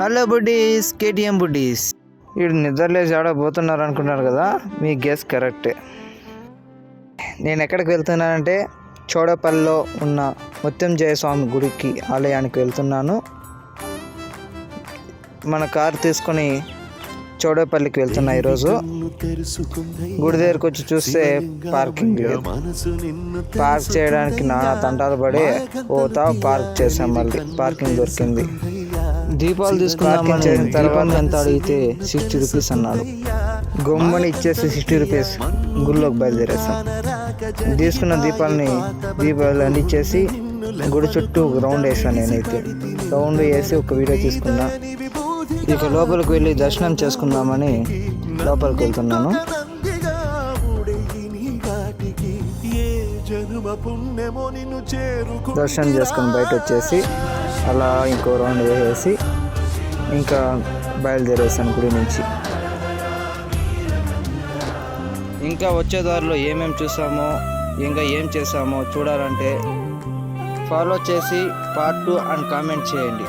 Hello buddies, KTM buddies. వీడు నిద్రలేసి ఆడబోతున్నారు అనుకున్నారు కదా, మీ గెస్ కరెక్టే. నేను ఎక్కడికి వెళ్తున్నానంటే చౌడపల్లిలో ఉన్న ముత్యంజయ స్వామి గుడికి, ఆలయానికి వెళ్తున్నాను. మన కారు తీసుకొని చౌడపల్లికి వెళ్తున్నా. ఈరోజు గుడి దగ్గరకు వచ్చి చూస్తే పార్కింగ్ లేదు. పార్క్ చేయడానికి నానా తంటాలు పడి పార్క్ చేసాం. మళ్ళీ పార్కింగ్ దొరికింది. దీపాలు తీసుకున్నామని చేసిన తర్వాత ఎంత అడిగితే 60 రూపీస్ అన్నాడు. గొమ్మని ఇచ్చేసి 60 రూపీస్ గుడిలోకి బయలుదేరేసాం. తీసుకున్న దీపాలు అందించేసి గుడి చుట్టూ రౌండ్ వేసాను. నేనైతే రౌండ్ వేసి ఒక వీడియో తీసుకున్నా. ఇక లోపలికి వెళ్ళి దర్శనం చేసుకుందామని లోపలికి వెళ్తున్నాను. దర్శనం చేసుకుని బయట వచ్చేసి అలా ఇంకో రౌండ్ వేసేసి ఇంకా బయలుదేరేసాను గుడి నుంచి. ఇంకా వచ్చే దారిలో ఏమేమి చూసామో, ఇంకా ఏం చేసామో చూడాలంటే ఫాలో చేసి పార్ట్ 2 అండ్ కామెంట్ చేయండి.